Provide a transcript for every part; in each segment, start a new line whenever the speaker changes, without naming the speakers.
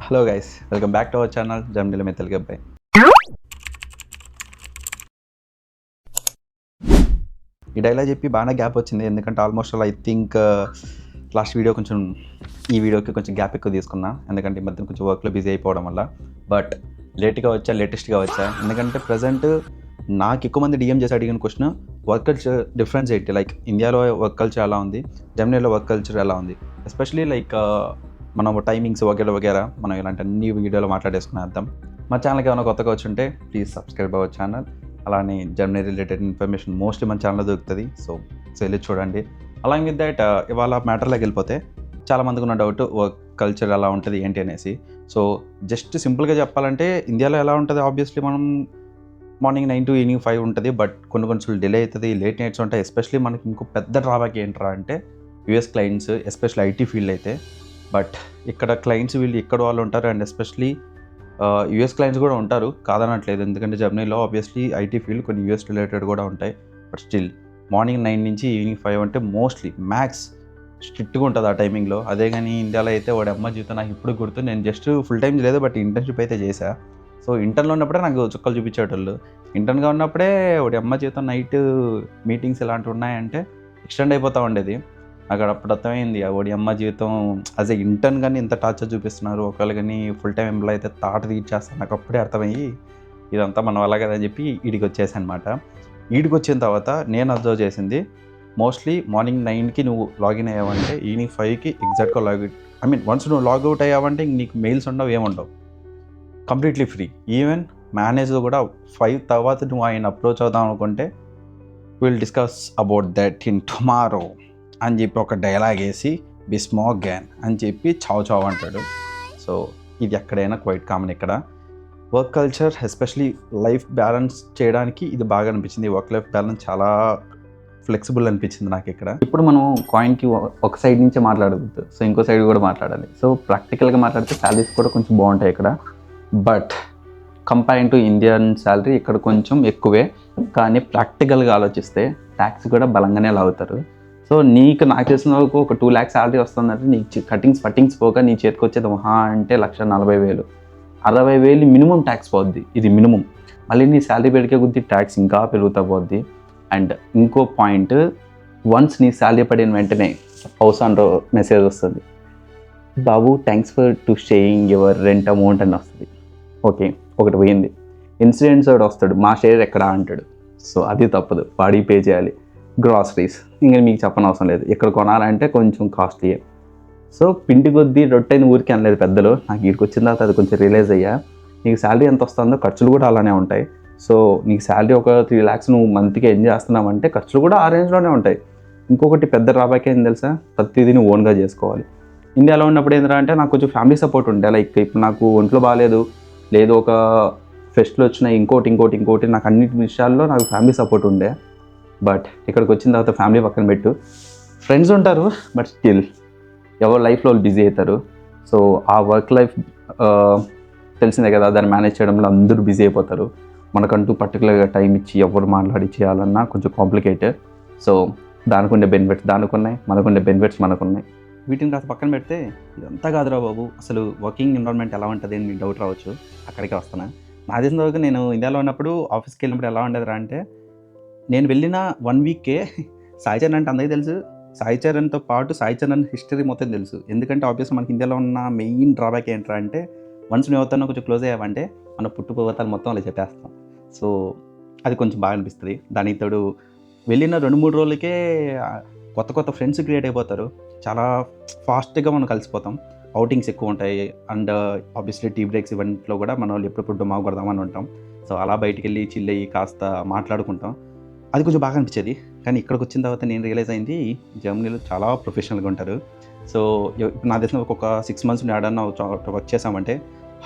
Hello guys, welcome back to our channel జమ్నీల మీ తెలుగు అబ్బాయి. ఈ డైలాగ్ చెప్పి బాగానే గ్యాప్ వచ్చింది, ఎందుకంటే almost I think last video కొంచెం ఈ వీడియోకి కొంచెం గ్యాప్ ఎక్కువ తీసుకున్నా, ఎందుకంటే ఈ మధ్యన కొంచెం వర్క్లో బిజీ అయిపోవడం వల్ల. బట్ లేటెస్ట్గా వచ్చా, ఎందుకంటే ప్రజెంట్ నాకు ఎక్కువ మంది డిఎం చేసి అడిగిన క్వశ్చన్ వర్క్ కల్చర్ డిఫరెన్స్ ఏంటి, లైక్ ఇండియాలో వర్క్ కల్చర్ ఎలా ఉంది, జర్మనీలో వర్క్ కల్చర్ ఎలా ఉంది, ఎస్పెషలీ లైక్ మనం టైమింగ్స్ వగేరా మనం ఇలాంటి అన్ని వీడియోలో మాట్లాడేసుకునేద్దాం. మా ఛానల్కి ఏమైనా కొత్తగా వచ్చి ఉంటే ప్లీజ్ సబ్స్క్రైబ్ అవర్ ఛానల్. అలానే జర్మనీ రిలేటెడ్ ఇన్ఫర్మేషన్ మోస్ట్లీ మన ఛానల్లో దొరుకుతుంది, సో వెళ్ళి చూడండి. అలాంగ్ విత్ దట్ ఇవాళ మ్యాటర్లోకి వెళ్ళిపోతే చాలామందికి ఉన్న డౌట్ వర్క్ కల్చర్ ఎలా ఉంటుంది ఏంటి అనేసి. సో జస్ట్ సింపుల్గా చెప్పాలంటే ఇండియాలో ఎలా ఉంటుంది, ఆబ్వియస్లీ మనం మార్నింగ్ 9 to ఈవినింగ్ 5 ఉంటుంది, బట్ కొన్ని డిలే అవుతుంది, లేట్ నైట్స్ ఉంటాయి. ఎస్పెషలీ మనకి ఇంకో పెద్ద డ్రాబ్యాక్ ఏంట్రా అంటే US clients, especially IT field అయితే. బట్ ఇక్కడ క్లయింట్స్ వీళ్ళు ఇక్కడ వాళ్ళు ఉంటారు, అండ్ ఎస్పెషలీ యూఎస్ క్లయింట్స్ కూడా ఉంటారు, కాదనట్లేదు. ఎందుకంటే జర్మనీలో ఆబ్వియస్లీ ఐటీ ఫీల్డ్ కొన్ని యూఎస్ రిలేటెడ్ కూడా ఉంటాయి. బట్ స్టిల్ మార్నింగ్ 9 నుంచి ఈవినింగ్ 5 అంటే మోస్ట్లీ మ్యాక్స్ స్ట్రిక్ట్గా ఉంటుంది ఆ టైమింగ్లో. అదే కానీ ఇండియాలో అయితే వాడి అమ్మ జీవితం నాకు ఇప్పుడు గుర్తు. నేను జస్ట్ ఫుల్ టైం లేదు, బట్ ఇంటర్న్షిప్ అయితే చేశా. సో ఇంటర్న్లో ఉన్నప్పుడే నాకు చుక్కలు చూపించేటోళ్ళు. ఇంటర్న్గా ఉన్నప్పుడే వాడి అమ్మ జీవితం నైట్ మీటింగ్స్ ఇలాంటివి ఉన్నాయంటే ఎక్స్టెండ్ అయిపోతూ ఉండేది. అక్కడ అప్పుడు అర్థమైంది ఓడి అమ్మ జీవితం యాజ్ ఎ ఇంటర్న్ కానీ ఇంత టార్చర్ చూపిస్తున్నారు, ఒకవేళ కానీ ఫుల్ టైం ఎంప్లాయ్ అయితే తాట తీర్చేస్తాను. నాకు అప్పుడే అర్థమయ్యి ఇదంతా మనం వల్ల కదని చెప్పి ఈడికి వచ్చేసాను అనమాట. ఈడికి వచ్చిన తర్వాత నేను అబ్జర్వ్ చేసింది మోస్ట్లీ మార్నింగ్ 9కి నువ్వు లాగిన్ అయ్యావంటే ఈవినింగ్ 5కి ఎగ్జాక్ట్గా వన్స్ నువ్వు లాగౌట్ అయ్యావంటే నీకు మెయిల్స్ ఉండవు, ఏముండవు, కంప్లీట్లీ ఫ్రీ. ఈవెన్ మేనేజర్ కూడా 5 తర్వాత నువ్వు ఆయన అప్రోచ్ అవుదాం అనుకుంటే will discuss about that in tomorrow అని చెప్పి ఒక డైలాగ్ వేసి బి స్మోక్ గ్యాన్ అని చెప్పి చావ్ అంటాడు. సో ఇది ఎక్కడైనా క్వైట్ కామన్. ఇక్కడ work culture especially life balance చేయడానికి ఇది బాగా అనిపించింది. వర్క్ లైఫ్ బ్యాలెన్స్ చాలా ఫ్లెక్సిబుల్ అనిపించింది నాకు ఇక్కడ. ఇప్పుడు మనం కాయిన్కి ఒక సైడ్ నుంచే మాట్లాడకూడదు, సో ఇంకో సైడ్ కూడా మాట్లాడాలి. సో ప్రాక్టికల్గా మాట్లాడితే శాలరీస్ కూడా కొంచెం బాగుంటాయి ఇక్కడ. But comparing to Indian salary ఇక్కడ కొంచెం ఎక్కువే, కానీ ప్రాక్టికల్గా ఆలోచిస్తే ట్యాక్స్ కూడా బలంగానే లాగుతారు. సో నాకు తెలిసిన వరకు ఒక 2 lakhs శాలరీ వస్తుందంటే నీకు ఫట్టింగ్స్ పోగా నీ చేతికి వచ్చేది మహా అంటే 1,40,000, 60,000 మినిమం ట్యాక్స్ పోద్ది. ఇది మినిమం. మళ్ళీ నీ శాలరీ పెరిగే కొద్దీ ట్యాక్స్ ఇంకా పెరుగుతా పోద్ది. అండ్ ఇంకో పాయింట్, వన్స్ నీ శాలరీ పడిన వెంటనే హౌస్ ఓనర్ మెసేజ్ వస్తుంది, బాబు thanks for to sharing your rent amount అని వస్తుంది. ఓకే, ఒకటి పోయింది. ఇన్సూరెన్స్ వాడు వస్తాడు, మా షేర్ ఎక్కడ అంటాడు. సో అది తప్పదు, వాడికి పే చేయాలి. గ్రాసరీస్ ఇంకా మీకు చెప్పనవసరం లేదు, ఎక్కడ కొనాలంటే కొంచెం కాస్ట్లీయే. సో పిండి కొద్దీ రొట్టెని ఊరికి అనలేదు పెద్దలు. నాకు వీడికి వచ్చిన తర్వాత అది కొంచెం రియలైజ్ అయ్యా. నీకు శాలరీ ఎంత వస్తుందో ఖర్చులు కూడా అలానే ఉంటాయి. సో నీకు శాలరీ ఒక 3 lakhs నువ్వు మంత్కి ఎంజాయ్ చేస్తున్నావంటే ఖర్చులు కూడా ఆ రేంజ్లోనే ఉంటాయి. ఇంకొకటి పెద్ద డ్రాబ్యాక్ ఏం తెలుసా, ప్రతిదీ నువ్వు ఓన్గా చేసుకోవాలి. ఇండియాలో ఉన్నప్పుడు ఏంటంటే నాకు కొంచెం ఫ్యామిలీ సపోర్ట్ ఉండే, లైక్ ఇప్పుడు నాకు ఒంట్లో బాగాలేదు, లేదు ఒక ఫెస్ట్లు వచ్చినాయి, ఇంకోటి నాకు అన్నిటి విషయాల్లో నాకు ఫ్యామిలీ సపోర్ట్ ఉండే. బట్ ఇక్కడికి వచ్చిన తర్వాత ఫ్యామిలీ పక్కన పెట్టు, ఫ్రెండ్స్ ఉంటారు, బట్ స్టిల్ ఎవరు లైఫ్లో వాళ్ళు బిజీ అవుతారు. సో ఆ వర్క్ లైఫ్ తెలిసిందే కదా, దాన్ని మేనేజ్ చేయడంలో అందరూ బిజీ అయిపోతారు. మనకంటూ పర్టికులర్గా టైం ఇచ్చి ఎవరు మాట్లాడి చేయాలన్నా కొంచెం కాంప్లికేటెడ్. సో దానికుండే బెనిఫిట్స్ దానికున్నాయి, మనకుండే బెనిఫిట్స్ మనకున్నాయి. వీటిని కాస్త పక్కన పెడితే ఇదంతా కాదురా బాబు, అసలు వర్కింగ్ ఎన్విరాన్మెంట్ ఎలా ఉంటుంది అని మీకు డౌట్ రావచ్చు. అక్కడికే వస్తున్నా. నా తెలిసిన వరకు నేను ఇండియాలో ఉన్నప్పుడు ఆఫీస్కి వెళ్ళినప్పుడు ఎలా ఉండేదిరా అంటే, నేను వెళ్ళిన 1 weekకే సాయి చరణ్ అంటే అందరికీ తెలుసు, సాయి చరణ్తో పాటు సాయి చరణ్ హిస్టరీ మొత్తం తెలుసు. ఎందుకంటే ఆబ్వియస్గా మనకి ఇండియాలో ఉన్న మెయిన్ డ్రాబ్యాక్ ఏంట్రా అంటే, వన్స్ నువ్వు ఎవరితో కొంచెం క్లోజ్ అయ్యావంటే మన పుట్టుపర్వతాలు మొత్తం అలా చెప్పేస్తాం. సో అది కొంచెం బాగా అనిపిస్తుంది. దానికి తోడు వెళ్ళిన 2-3 రోజులకే కొత్త ఫ్రెండ్స్ క్రియేట్ అయిపోతారు. చాలా ఫాస్ట్గా మనం కలిసిపోతాం. అవుటింగ్స్ ఎక్కువ ఉంటాయి, అండ్ ఆబ్వియస్లీ టీ బ్రేక్స్ ఇవన్నింటిలో కూడా మన వాళ్ళు ఎప్పుడెప్పుడు డుమ్మా కొడదామని ఉంటాం. సో అలా బయటికి వెళ్ళి చిల్ అయ్యి కాస్త మాట్లాడుకుంటాం. అది కొంచెం బాగా అనిపించేది. కానీ ఇక్కడికి వచ్చిన తర్వాత నేను రియలైజ్ అయింది, జర్మనీలో చాలా ప్రొఫెషనల్గా ఉంటారు. సో ఇప్పుడు నా తెలిసిన ఒక 6 months ఆడన్నా వర్క్ చేసామంటే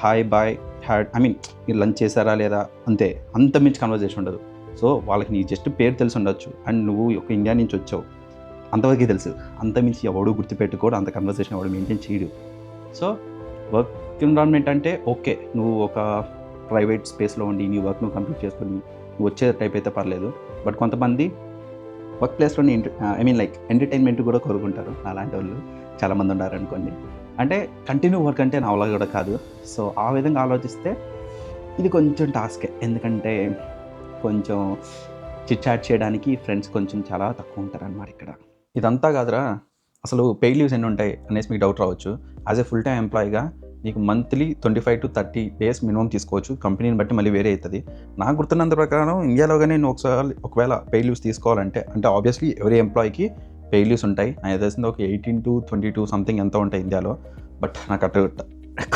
హాయ్ బాయ్ హ్యాడ్ మీరు లంచ్ చేశారా లేదా అంతే, అంత మించి కన్వర్జేషన్ ఉండదు. సో వాళ్ళకి నీ జస్ట్ పేరు తెలిసి ఉండొచ్చు, అండ్ నువ్వు ఒక ఇండియా నుంచి వచ్చావు అంతవరకు తెలుసు. అంత మించి ఎవడు గుర్తుపెట్టుకోడు, అంత కన్వర్జేషన్ ఎవడు మెయింటైన్ చేయడు. సో వర్క్ ఎన్విరాన్మెంట్ అంటే ఓకే, నువ్వు ఒక ప్రైవేట్ స్పేస్లో ఉండి నీ వర్క్ నువ్వు కంప్లీట్ చేసుకొని నువ్వు వచ్చే టైప్ అయితే పర్లేదు. బట్ కొంతమంది వర్క్ ప్లేస్లోని లైక్ ఎంటర్టైన్మెంట్ కూడా కోరుకుంటారు. అలాంటి వాళ్ళు చాలామంది ఉన్నారు అనుకోండి. అంటే కంటిన్యూ వర్క్ అంటే నా వల్ల కూడా కాదు. సో ఆ విధంగా ఆలోచిస్తే ఇది కొంచెం టాస్కే. ఎందుకంటే కొంచెం చిట్ చాట్ చేయడానికి ఫ్రెండ్స్ కొంచెం చాలా తక్కువ ఉంటారనమాట ఇక్కడ. ఇదంతా కాదురా అసలు పెయిడ్ లీవ్స్ ఎన్ని ఉంటాయి అనేసి మీకు డౌట్ రావచ్చు. యాజ్ ఏ ఫుల్ టైమ్ ఎంప్లాయీగా నీకు మంత్లీ 25 to 30 days మినిమం తీసుకోవచ్చు. కంపెనీని బట్టి మళ్ళీ వేరే అవుతుంది. నాకు గుర్తున్నంత ప్రకారం ఇండియాలో కానీ నేను ఒకవేళ పెయిడ్ లీవ్స్ తీసుకోవాలంటే అంటే ఆబ్వియస్లీ ఎవరీ ఎంప్లాయీకి పెయిడ్ లీవ్స్ ఉంటాయి. నాకు తెలిసింది ఒక 18 to 22 సంథింగ్ ఎంత ఉంటాయి ఇండియాలో. బట్ నాకు అటు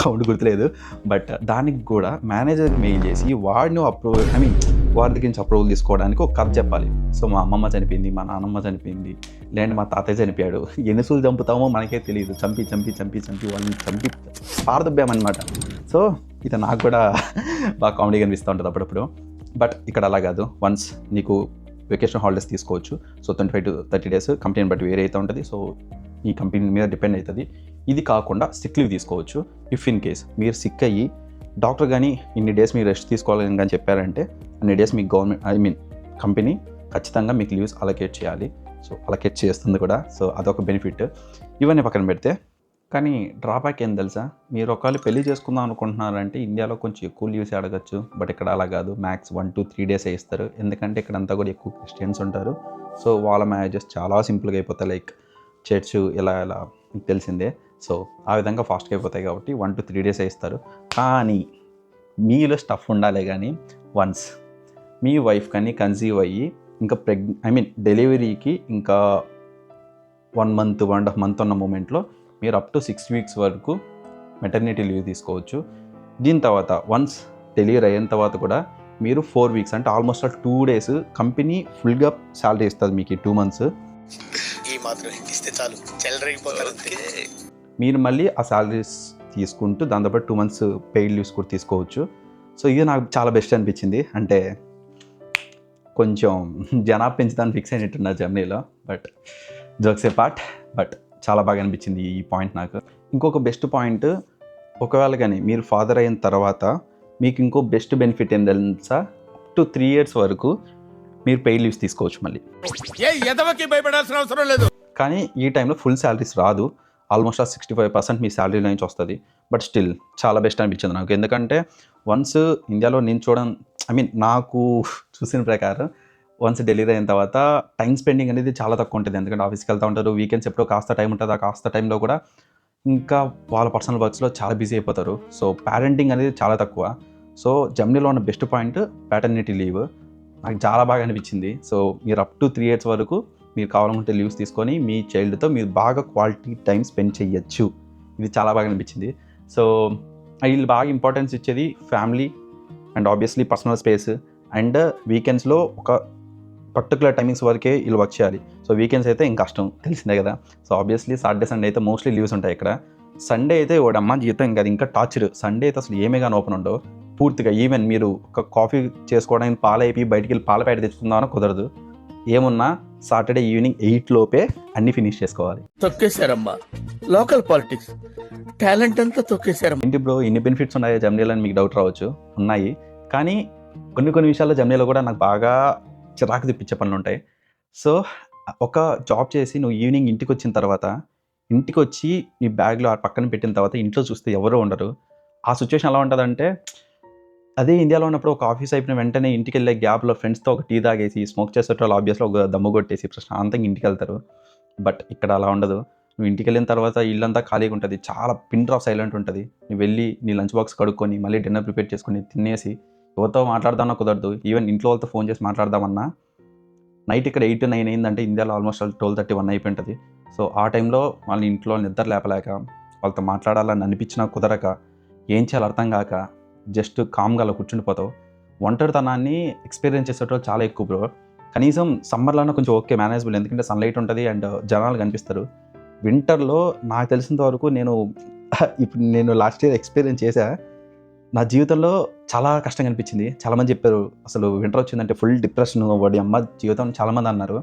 కౌంట్ గుర్తులేదు. బట్ దానికి కూడా మేనేజర్కి మెయిల్ చేసి వాడిని వాడి దగ్గర నుంచి అప్రూవల్ తీసుకోవడానికి ఒక కథ చెప్పాలి. సో మా అమ్మమ్మ చనిపోయింది, మా నాన్నమ్మ చనిపోయింది, లేదంటే మా తాతయ్య చనిపోయాడు, ఎన్నిసూలు చంపుతామో మనకే తెలియదు. చంపి వాళ్ళని పారదొబ్బామన్నమాట. సో ఇది నాకు కూడా బాగా కామెడీగా అనిపిస్తూ ఉంటుంది అప్పుడప్పుడు. బట్ ఇక్కడ అలా కాదు. వన్స్ నీకు వెకేషన్ హాలిడేస్ తీసుకోవచ్చు. సో 25 to 30 days కంపెనీని బట్టి వేరే అయితే ఉంటుంది. సో ఈ కంపెనీ మీద డిపెండ్ అవుతుంది. ఇది కాకుండా సిక్ లీవ్ తీసుకోవచ్చు. ఇఫ్ ఇన్ కేస్ మీరు సిక్ అయ్యి డాక్టర్ కానీ ఇన్ని డేస్ మీరు రెస్ట్ తీసుకోవాలని కానీ చెప్పారంటే అన్ని డేస్ మీకు కంపెనీ ఖచ్చితంగా మీకు లీవ్స్ అలొకేట్ చేయాలి. సో అలొకేట్ చేస్తుంది కూడా. సో అదొక బెనిఫిట్. ఇవన్నీ పక్కన పెడితే కానీ డ్రాబ్యాక్ ఏం తెలుసా, మీరు ఒకవేళ పెళ్లి చేసుకుందాం అనుకుంటున్నారంటే ఇండియాలో కొంచెం ఎక్కువ లీవ్స్ అడగచ్చు. బట్ ఇక్కడ అలా కాదు, మ్యాక్స్ 1 to 3 days ఇస్తారు. ఎందుకంటే ఇక్కడంతా కూడా ఎక్కువ క్రిస్టియన్స్ ఉంటారు. సో వాళ్ళ మ్యారేజెస్ చాలా సింపుల్గా అయిపోతాయి. లైక్ చర్చ్ ఇలా మీకు తెలిసిందే. సో ఆ విధంగా ఫాస్ట్గా అయిపోతాయి కాబట్టి 1 to 3 days ఇస్తారు. కానీ మీలో స్టఫ్ ఉండాలి. కానీ వన్స్ మీ వైఫ్ కానీ కన్సీవ్ అయ్యి ఇంకా డెలివరీకి ఇంకా 1 month 1.5 month ఉన్న మూమెంట్లో మీరు అప్ టు 6 weeks వరకు మెటర్నిటీ లీవ్ తీసుకోవచ్చు. దీని తర్వాత వన్స్ డెలివరీ అయిన తర్వాత కూడా మీరు 4 weeks అంటే ఆల్మోస్ట్ 2 days కంపెనీ ఫుల్గా శాలరీ ఇస్తుంది మీకు ఈ 2 months.
ఈ మాత్రం ఇస్తే చాలు చెల్లరగిపోతారు.
మీరు మళ్ళీ ఆ శాలరీస్ తీసుకుంటూ దాంతోపాటు 2 months పెయిడ్ లీవ్స్ కూడా తీసుకోవచ్చు. సో ఇది నాకు చాలా బెస్ట్ అనిపించింది. అంటే కొంచెం జనాభా పెంచుదాన్ని ఫిక్స్ అయినట్టున్నారు జర్నీలో. But jokes A part. But చాలా బాగా అనిపించింది ఈ పాయింట్ నాకు. ఇంకొక బెస్ట్ పాయింట్, ఒకవేళ కానీ మీరు ఫాదర్ అయిన తర్వాత మీకు ఇంకో బెస్ట్ బెనిఫిట్ ఏం తెలుసా, అప్ టు 3 years వరకు మీరు పెయిడ్ లీవ్స్ తీసుకోవచ్చు మళ్ళీ.
భయపడాల్సిన అవసరం లేదు.
కానీ ఈ టైంలో ఫుల్ శాలరీస్ రాదు. ఆల్మోస్ట్ 65% మీ శాలరీలో నుంచి వస్తుంది. బట్ స్టిల్ చాలా బెస్ట్ అనిపించింది నాకు. ఎందుకంటే వన్స్ ఇండియాలో నేను నాకు చూసిన ప్రకారం వన్స్ డెలివరీ అయిన తర్వాత టైం స్పెండింగ్ అనేది చాలా తక్కువ ఉంటుంది. ఎందుకంటే ఆఫీస్కి వెళ్తూ ఉంటారు, వీకెండ్స్ ఎప్పుడో కాస్త టైం ఉంటుంది. ఆ కాస్త టైంలో కూడా ఇంకా వాళ్ళ పర్సనల్ వర్క్స్లో చాలా బిజీ అయిపోతారు. సో పేరెంటింగ్ అనేది చాలా తక్కువ. సో జర్నీలో ఉన్న బెస్ట్ పాయింట్ ప్యాటర్నిటీ లీవ్ నాకు చాలా బాగా అనిపించింది. సో మీరు అప్ టు 3 years వరకు మీరు కావాలనుకుంటే లీవ్స్ తీసుకొని మీ చైల్డ్తో మీరు బాగా క్వాలిటీ టైం స్పెండ్ చేయొచ్చు. ఇది చాలా బాగా అనిపించింది. సో వీళ్ళు బాగా ఇంపార్టెన్స్ ఇచ్చేది family and obviously personal space. And వీకెండ్స్లో ఒక పర్టికులర్ టైమింగ్స్ వరకే వీళ్ళు వర్క్ చేయాలి. సో వీకెండ్స్ అయితే ఇంకా కష్టం, తెలిసిందే కదా. సో ఆబ్వియస్లీ సాటర్డే సండే అయితే మోస్ట్లీ లీవ్స్ ఉంటాయి ఇక్కడ. సండే అయితే వాడమ్మ జీవితం ఇంకా టార్చర్. సండే అయితే అసలు ఏమీ కానీ ఓపెన్ ఉండవు పూర్తిగా. ఈవెన్ మీరు ఒక కాఫీ చేసుకోవడానికి పాలు అయిపోయి బయటికి వెళ్ళి పాల ప్యాకెట్ తెచ్చుకుందామని కుదరదు. ఏమున్నా సాటర్డే ఈవినింగ్ 8 లోపే అన్ని ఫినిష్ చేసుకోవాలి.
తొక్కేశారమ్మా లోకల్ పాలిటిక్స్, టాలెంట్ అంతా తొక్కేశారు.
ఏంటి బ్రో ఇన్ని బెనిఫిట్స్ ఉన్నాయో జర్నీలో అని మీకు డౌట్ రావచ్చు. ఉన్నాయి. కానీ కొన్ని విషయాల్లో జర్నీలో కూడా నాకు బాగా చిరాకు తెప్పించే పనులు ఉంటాయి. సో ఒక జాబ్ చేసి నువ్వు ఈవినింగ్ ఇంటికి వచ్చిన తర్వాత ఇంటికి వచ్చి నీ బ్యాగ్లో ఆ పక్కన పెట్టిన తర్వాత ఇంట్లో చూస్తే ఎవరో ఉండరు. ఆ సిచ్యువేషన్ ఎలా ఉంటుందంటే, అదే ఇండియాలో ఉన్నప్పుడు ఒక ఆఫీస్ అయిపోయిన వెంటనే ఇంటికి వెళ్ళే గ్యాప్లో ఫ్రెండ్స్తో ఒక టీ తాగేసి స్మోక్ చేసేటప్పుడు ఆబ్వియస్లో ఒక దమ్ము కొట్టేసి ప్రశాంతంగా ఇంటికి వెళ్తారు. బట్ ఇక్కడ అలా ఉండదు. నువ్వు ఇంటికి వెళ్ళిన తర్వాత ఇల్లంతా ఖాళీగా ఉంటుంది. చాలా పిన్ డ్రాప్ సైలెంట్ ఉంటుంది. నువ్వు వెళ్ళి నీ లంచ్ బాక్స్ కడుక్కొని మళ్ళీ డిన్నర్ ప్రిపేర్ చేసుకొని తినేసి ఎవరితో మాట్లాడదామన్నా కుదరదు. ఈవెన్ ఇంట్లో వాళ్ళతో ఫోన్ చేసి మాట్లాడదామన్నా నైట్ ఇక్కడ 8 to 9 అయిందంటే ఇండియాలో ఆల్మోస్ట్ 12:31 అయిపోయి ఉంటుంది. సో ఆ టైంలో వాళ్ళ ఇంట్లో నిద్ర లేపలేక వాళ్ళతో మాట్లాడాలని అనిపించినా కుదరక ఏం చేయాలో అర్థం కాక జస్ట్ కామ్గా అలా కూర్చుండిపోతావు. ఒంటరితనాన్ని ఎక్స్పీరియన్స్ చేసేటప్పుడు చాలా ఎక్కువ బ్రో. కనీసం సమ్మర్లోనే కొంచెం ఓకే మేనేజబుల్, ఎందుకంటే సన్లైట్ ఉంటుంది అండ్ జనాలు కనిపిస్తారు. వింటర్లో నాకు తెలిసినంత వరకు నేను లాస్ట్ ఇయర్ ఎక్స్పీరియన్స్ చేశా. నా జీవితంలో చాలా కష్టంగా అనిపించింది. చాలామంది చెప్పారు అసలు వింటర్ వచ్చిందంటే ఫుల్ డిప్రెషన్, వాడి అమ్మ జీవితం చాలామంది అన్నారు.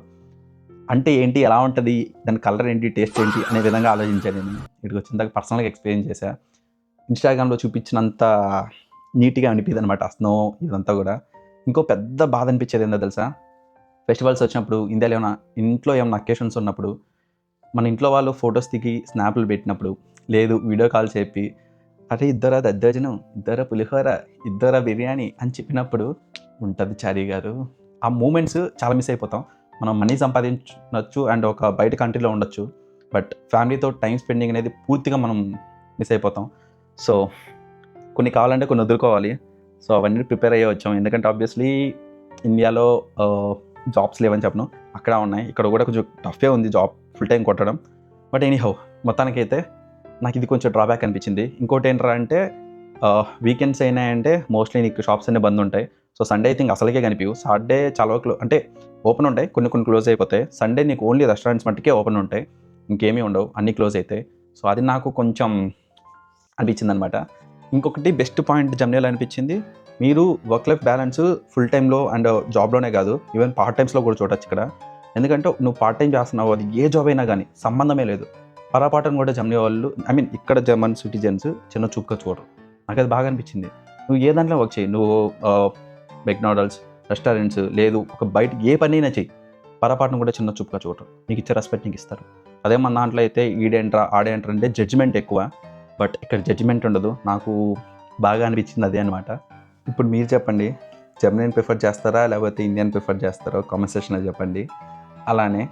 అంటే ఏంటి, ఎలా ఉంటుంది, దాని కలర్ ఏంటి, టేస్ట్ ఏంటి అనే విధంగా ఆలోచించాను. నేను ఇక్కడికి వచ్చిన దాకా పర్సనల్గా ఎక్స్పీరియన్స్ చేశా. ఇన్స్టాగ్రామ్లో చూపించినంత నీట్గా అనిపిది అనమాట ఆ స్నో ఇదంతా కూడా. ఇంకో పెద్ద బాధ అనిపించేది ఏంటో తెలుసా, ఫెస్టివల్స్ వచ్చినప్పుడు ఇంట్లో ఏమైనా అకేషన్స్ ఉన్నప్పుడు మన ఇంట్లో వాళ్ళు ఫొటోస్ దిగి స్నాప్లు పెట్టినప్పుడు, లేదు వీడియో కాల్ చెప్పి, అరే ఇద్దరా దద్దోజనం, ఇద్దరా పులిహోర, ఇద్దరా బిర్యానీ అని చెప్పినప్పుడు ఉంటుంది చారీ గారు. ఆ మూమెంట్స్ చాలా మిస్ అయిపోతాం. మనం మనీ సంపాదించవచ్చు అండ్ ఒక బయట కంట్రీలో ఉండొచ్చు, బట్ ఫ్యామిలీతో టైం స్పెండింగ్ అనేది పూర్తిగా మనం మిస్ అయిపోతాం. సో కొన్ని కావాలంటే కొన్ని వదులుకోవాలి. సో అవన్నీ ప్రిపేర్ అయ్యే వచ్చాం. ఎందుకంటే ఆబ్వియస్లీ ఇండియాలో జాబ్స్ లేవని చెప్పను, అక్కడ ఉన్నాయి. ఇక్కడ కూడా కొంచెం టఫే ఉంది జాబ్ ఫుల్ టైం కొట్టడం. బట్ ఎనీహౌ మొత్తానికైతే నాకు ఇది కొంచెం డ్రాబ్యాక్ అనిపించింది. ఇంకోటి ఏంట్రా అంటే వీకెండ్స్ అయినాయంటే మోస్ట్లీ నీకు షాప్స్ అన్నీ బంద్ ఉంటాయి. సో సండే అయితే ఇంక అసలుకే కనిపించవు. సాటర్డే చాలా వరకు అంటే ఓపెన్ ఉంటాయి, కొన్ని కొన్ని క్లోజ్ అయిపోతాయి. సండే నీకు ఓన్లీ రెస్టారెంట్స్ మట్టుకే ఓపెన్ ఉంటాయి, ఇంకేమీ ఉండవు, అన్నీ క్లోజ్ అవుతాయి. సో అది నాకు కొంచెం అనిపించింది అనమాట. ఇంకొకటి బెస్ట్ పాయింట్ జర్నీలో అనిపించింది, మీరు వర్క్ లైఫ్ బ్యాలెన్స్ ఫుల్ టైంలో అండ్ జాబ్లోనే కాదు, ఈవెన్ పార్ట్ టైమ్స్లో కూడా చూడొచ్చు ఇక్కడ. ఎందుకంటే నువ్వు పార్ట్ టైం చేస్తున్నావు, అది ఏ జాబ్ అయినా కానీ సంబంధమే లేదు. పొరపాటును కూడా జర్నీ వాళ్ళు ఇక్కడ జర్మన్ సిటిజన్స్ చిన్న చూపుగా చూడరు. నాకు అది బాగా అనిపించింది. నువ్వు ఏ దాంట్లో వర్క్ చేయి, నువ్వు మెక్డానల్డ్స్, రెస్టారెంట్స్, లేదు ఒక బయట ఏ పని అయినా చెయ్యి, పొరపాటును కూడా చిన్న చూపుగా చూడరు. నీకు ఇచ్చే రెస్పెక్ట్ నీకు ఇస్తారు. అదే మన దాంట్లో అయితే ఈడేంట్రా ఆడేంట్రా అంటే జడ్జిమెంట్ ఎక్కువ, బట్ ఇక్కడ జడ్జిమెంట్ ఉండదు. నాకు బాగా అనిపించింది అదే అనమాట. ఇప్పుడు మీరు చెప్పండి, జర్మనీని ప్రిఫర్ చేస్తారా లేకపోతే ఇండియన్ ప్రిఫర్ చేస్తారో కామెంట్ సెక్షన్లో చెప్పండి. అలానే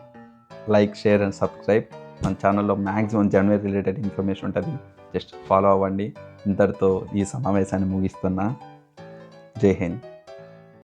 లైక్, షేర్ అండ్ సబ్స్క్రైబ్. మన ఛానల్లో మ్యాక్సిమం జర్మనీ రిలేటెడ్ ఇన్ఫర్మేషన్ ఉంటుంది, జస్ట్ ఫాలో అవ్వండి. ఇంతటితో ఈ సమావేశాన్ని ముగిస్తున్నా. జై హింద్.